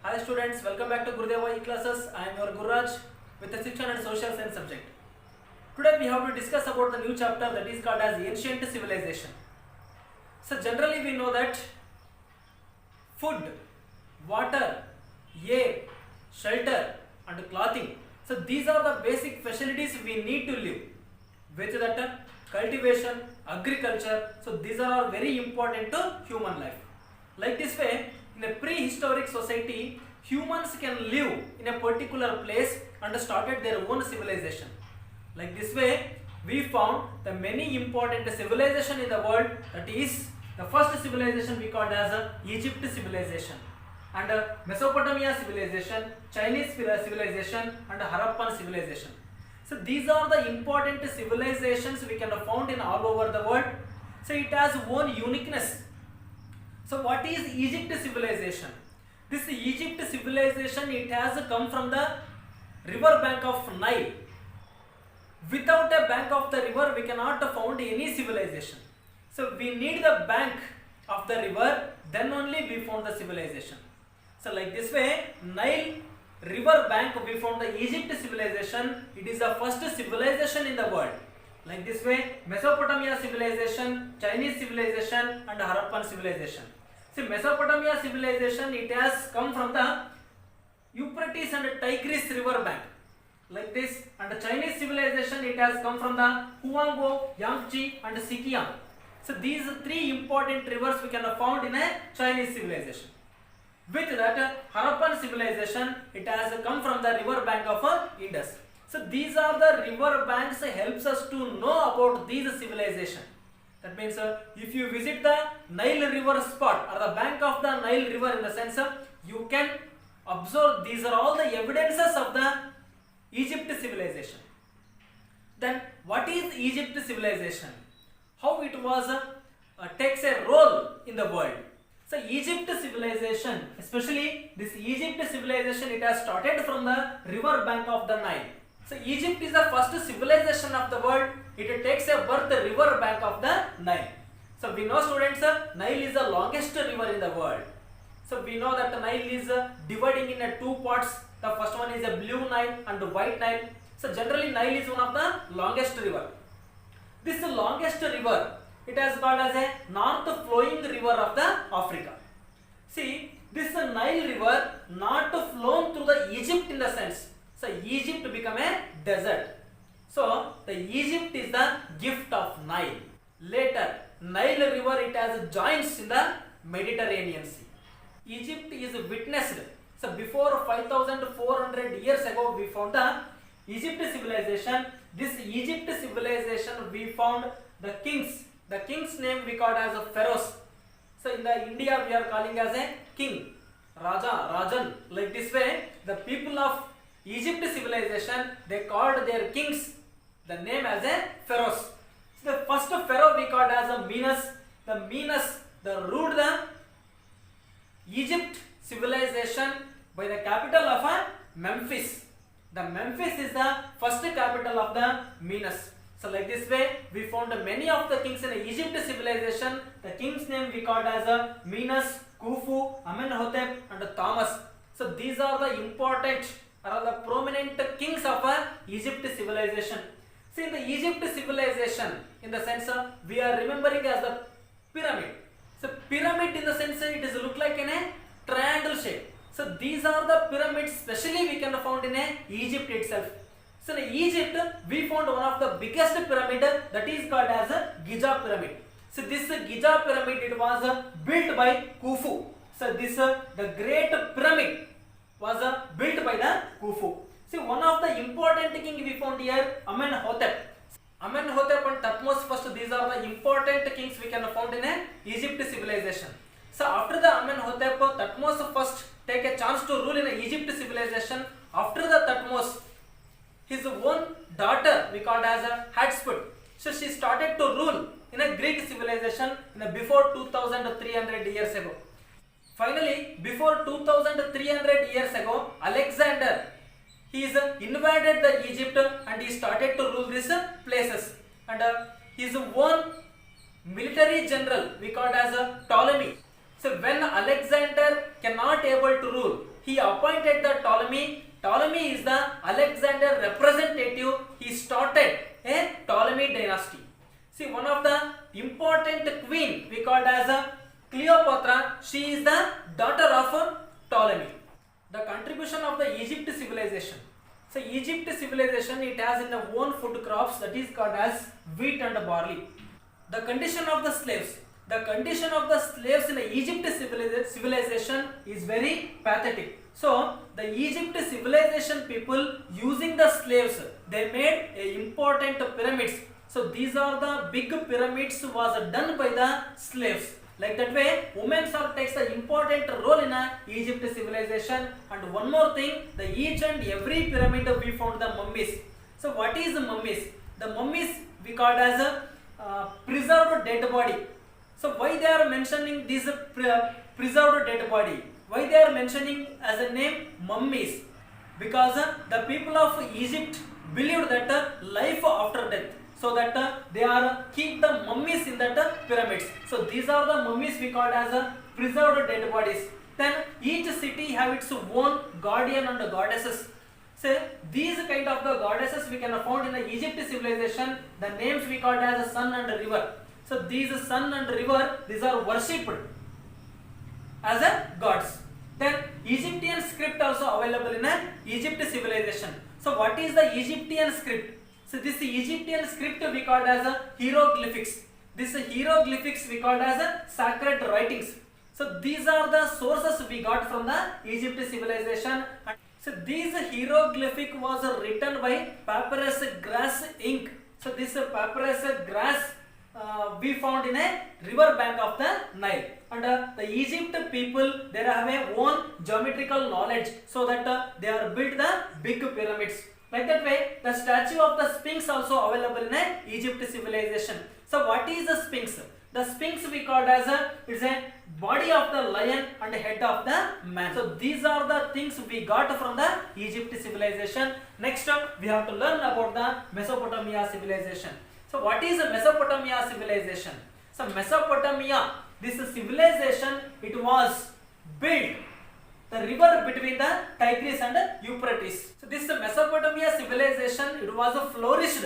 Hi students, welcome back to Gurudeva E-Classes. I am your Gururaj with the Shikshan and Social Science subject. Today we have to discuss about the new chapter that is called as Ancient Civilization. So generally we know that food, water, air, shelter and clothing. So these are the basic facilities we need to live. With that cultivation, agriculture, so these are all very important to human life. Like this way, in a prehistoric society, humans can live in a particular place and started their own civilization. Like this way, we found the many important civilization in the world. That is, the first civilization we called as Egypt civilization, and Mesopotamia civilization, Chinese civilization, and Harappan civilization. So these are the important civilizations we can found in all over the world. So it has own uniqueness. So what is Egypt civilization? This Egypt civilization, it has come from the river bank of Nile. Without a bank of the river, we cannot found any civilization. So we need the bank of the river, then only we found the civilization. So like this way, Nile river bank, we found the Egypt civilization. It is the first civilization in the world. Like this way, Mesopotamia civilization, Chinese civilization and Harappan civilization. See, Mesopotamia civilization, it has come from the Euphrates and Tigris river bank. Like this, and the Chinese civilization, it has come from the Huanghe, Yangtze and Sikiang. So these three important rivers we can have found in a Chinese civilization. With that, Harappan civilization, it has come from the river bank of Indus. So these are the river banks helps us to know about these civilization. That means if you visit the Nile river spot or the bank of the Nile river, in the sense you can observe these are all the evidences of the Egypt civilization. Then what is Egypt civilization? How it was takes a role in the world. So Egypt civilization, especially this Egypt civilization, it has started from the river bank of the Nile. So Egypt is the first civilization of the world. It takes a birth the river bank of the Nile. So we know, students, Nile is the longest river in the world. So we know that the Nile is dividing in two parts. The first one is a blue Nile and the white Nile. So generally Nile is one of the longest river. This longest river, it has called as a north flowing river of the Africa. See, this Nile river not flown through the Egypt in the sense. So Egypt become a desert. So the Egypt is the gift of Nile. Later, Nile river, it has joins in the Mediterranean Sea. Egypt is witnessed. So before 5,400 years ago, we found the Egypt civilization. This Egypt civilization, we found the kings. The king's name we called as pharaohs. So in the India, we are calling as a king, Raja, Rajan. Like this way, the people of Egypt civilization, they called their kings the name as a pharaohs. So the first pharaoh we called as a Menes. The Menes, the ruled the Egypt civilization by the capital of Memphis. The Memphis is the first capital of the Menes. So like this way, we found many of the kings in Egypt civilization. The king's name we called as Menes, Khufu, Amenhotep and Thomas. So these are the important or the prominent kings of Egypt civilization. See, in the Egypt civilization, in the sense we are remembering as the pyramid. So pyramid, in the sense it is look like in a triangle shape. So these are the pyramids specially we can found in Egypt itself. So in Egypt, we found one of the biggest pyramid, that is called as Giza pyramid. So this Giza pyramid, it was built by Khufu. So this the great pyramid was built by the Khufu. See, one of the important king we found here, Amenhotep. Amenhotep and Thutmose first, these are the important kings we can found in Egypt civilization. So after the Amenhotep, Thutmose first take a chance to rule in Egypt civilization. After the Thutmose, his own daughter we called as Hatshepsut. So she started to rule in a Greek civilization in before 2300 years ago. Finally, before 2300 years ago, Alexander, he is invaded the Egypt and he started to rule these places. And his own military general we called as Ptolemy. So when Alexander cannot able to rule, he appointed the Ptolemy. Ptolemy is the Alexander representative. He started a Ptolemy dynasty. See, one of the important queen we called as a Cleopatra. She is the daughter of Ptolemy. The contribution of the Egypt civilization. So Egypt civilization, it has in the own food crops, that is called as wheat and barley. The condition of the slaves. The condition of the slaves in the Egypt civilization is very pathetic. So the Egypt civilization people using the slaves, they made a important pyramids. So these are the big pyramids was done by the slaves. Like that way, women takes an important role in a Egypt civilization. And one more thing, the each and every pyramid we found the mummies. So what is the mummies? The mummies we called as a preserved dead body. So why they are mentioning this preserved dead body? Why they are mentioning as a name mummies? Because the people of Egypt believed that life after death. So that they are keep the mummies in that pyramids. So these are the mummies we called as preserved dead bodies. Then each city have its own guardian and goddesses. So these kind of the goddesses we can found in the Egypt civilization. The names we called as sun and river. So these sun and river, these are worshipped as a gods. Then Egyptian script also available in a Egypt civilization. So what is the Egyptian script? So this Egyptian script we called as a hieroglyphics. This hieroglyphics we called as a sacred writings. So these are the sources we got from the Egypt civilization. So these hieroglyphic was written by papyrus grass ink. So this papyrus grass we found in a river bank of the Nile. And the Egypt people, they have a own geometrical knowledge, so that they are built the big pyramids. Like that way, the statue of the Sphinx also available in a Egypt civilization. So what is the Sphinx? The Sphinx we called as it's a body of the lion and head of the man. So these are the things we got from the Egypt civilization. Next we have to learn about the Mesopotamia civilization. So what is Mesopotamia civilization? So Mesopotamia, this civilization, it was built the river between the Tigris and Euphrates. So this Mesopotamia civilization, it was flourished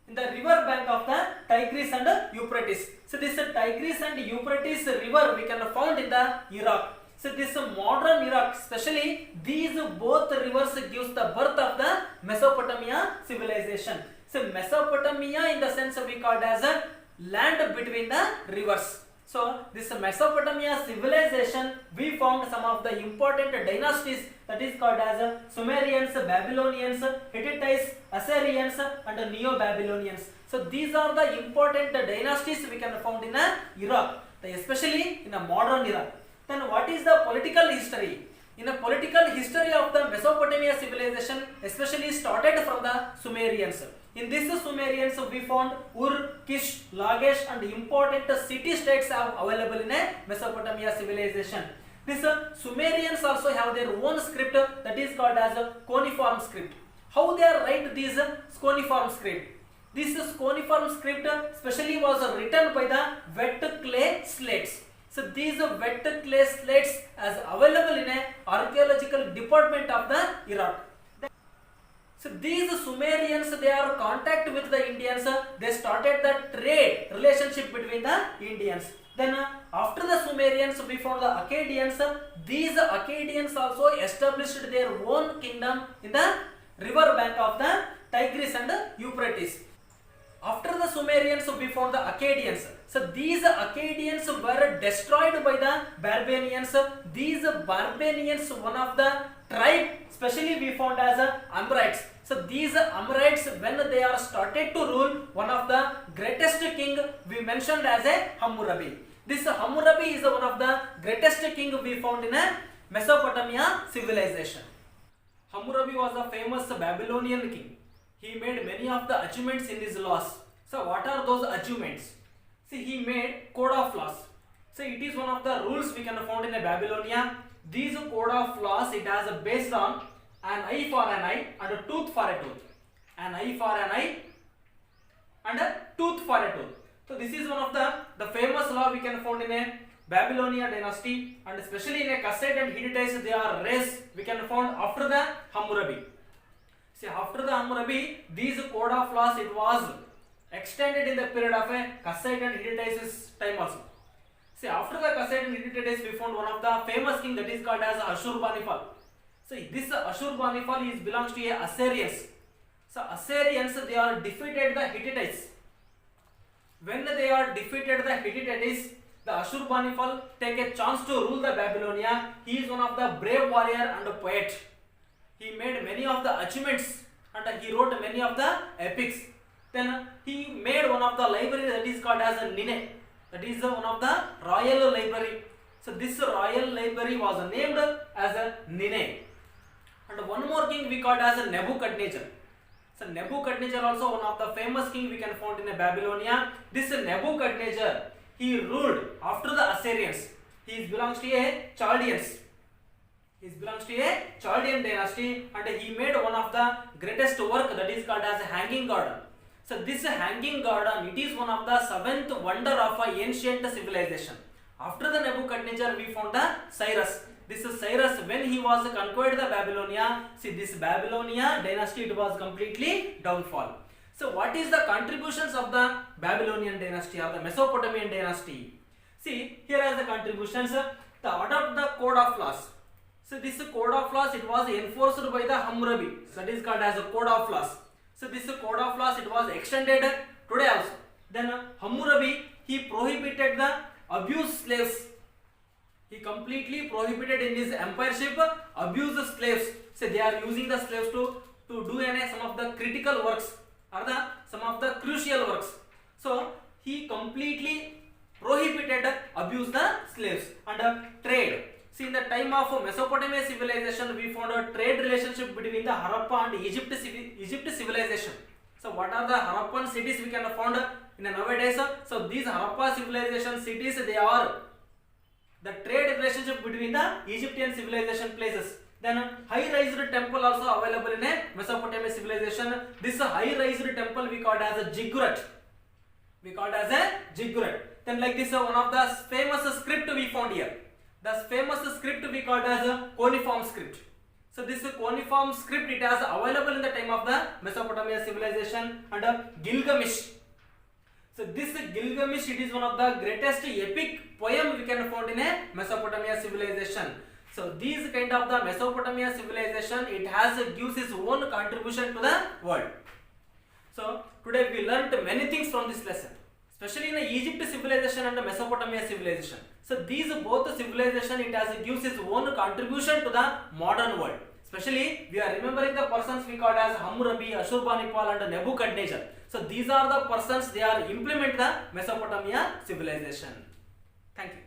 in the river bank of the Tigris and Euphrates. So this Tigris and Euphrates river we can found in the Iraq. So this modern Iraq, especially these both rivers gives the birth of the Mesopotamia civilization. So Mesopotamia in the sense we called as a land between the rivers. So this Mesopotamia civilization, we found some of the important dynasties, that is called as Sumerians, Babylonians, Hittites, Assyrians and Neo-Babylonians. So these are the important dynasties we can found in Iraq, especially in a modern Iraq. Then what is the political history? In the political history of the Mesopotamia civilization, especially started from the Sumerians. In this Sumerians we found Ur, Kish, Lagesh and important city-states are available in a Mesopotamia civilization. This Sumerians also have their own script, that is called as a cuneiform script. How they write this cuneiform script? This cuneiform script specially was written by the wet clay slates. So these wet clay slates as available in a archaeological department of the Iraq. So these Sumerians, they are contact with the Indians. They started the trade relationship between the Indians. Then after the Sumerians, we found the Akkadians. These Akkadians also established their own kingdom in the river bank of the Tigris and Euphrates. After the Sumerians, we found the Akkadians. So these Akkadians were destroyed by the Barbarians. These Barbarians, one of the tribe, especially we found as Amorites. So these Amorites, when they are started to rule, one of the greatest king we mentioned as a Hammurabi. This Hammurabi is one of the greatest king we found in a Mesopotamia civilization. Hammurabi was a famous Babylonian king. He made many of the achievements in his laws. So what are those achievements? See, he made code of laws. So it is one of the rules we can found in Babylonia. These code of laws, it has based on an eye for an eye and a tooth for a tooth. An eye for an eye and a tooth for a tooth. So this is one of the famous law we can found in Babylonian dynasty, and especially in a Kassite and Hittites, they are raised, we can found after the Hammurabi. See, after the Hammurabi, these code of laws, it was extended in the period of a Kassite and Hittites time also. See, after the Kassite and Hittites, we found one of the famous king that is called as Ashurbanipal. So this Ashurbanipal is belongs to a Assyrians. So Assyrians, they are defeated the Hittites. When they are defeated the Hittites, the Ashurbanipal take a chance to rule the Babylonia. He is one of the brave warrior and poet. He made many of the achievements and he wrote many of the epics. Then he made one of the library that is called as a Nine. That is one of the royal library. So this royal library was named as a Nine. And one more king we called as a Nebuchadnezzar. So Nebuchadnezzar also one of the famous king we can find in a Babylonia. This Nebuchadnezzar, he ruled after the Assyrians. He belongs to a Chaldeans. He belongs to a Chaldean dynasty, and he made one of the greatest work that is called as a Hanging Garden. So this Hanging Garden, it is one of the seventh wonder of a ancient civilization. After the Nebuchadnezzar, we found the Cyrus. This is Cyrus, when he was conquered the Babylonia. See, this Babylonia dynasty, it was completely downfall. So what is the contributions of the Babylonian dynasty or the Mesopotamian dynasty? See, here are the contributions. The adopt the code of laws. So this code of laws, it was enforced by the Hammurabi. So that is called as a code of laws. So this code of laws, it was extended today also. Then Hammurabi, he prohibited the abuse slaves. He completely prohibited in his empireship abuse the slaves. So they are using the slaves to do some of the critical works or some of the crucial works. So he completely prohibited abuse the slaves and trade. See, in the time of Mesopotamian civilization, we found a trade relationship between the Harappa and Egypt civilization. So what are the Harappan cities we can find in nowadays? So these Harappa civilization cities, they are the trade relationship between the Egyptian civilization places. Then high-raised temple also available in a Mesopotamian civilization. This high-raised temple we called as a ziggurat. Then like this, one of the famous script we found here. The famous script we called as a cuneiform script. So this cuneiform script, it is available in the time of the Mesopotamian civilization and Gilgamesh. So this Gilgamesh, it is one of the greatest epic poem we can find in a Mesopotamian civilization. So these kind of the Mesopotamian civilization, it has gives its own contribution to the world. So today we learnt many things from this lesson, especially in the Egypt civilization and the Mesopotamian civilization. So these both civilization, it has gives its own contribution to the modern world. Especially we are remembering the persons we called as Hammurabi, Ashurbanipal and Nebuchadnezzar. So these are the persons, they are implement the Mesopotamia civilization. Thank you.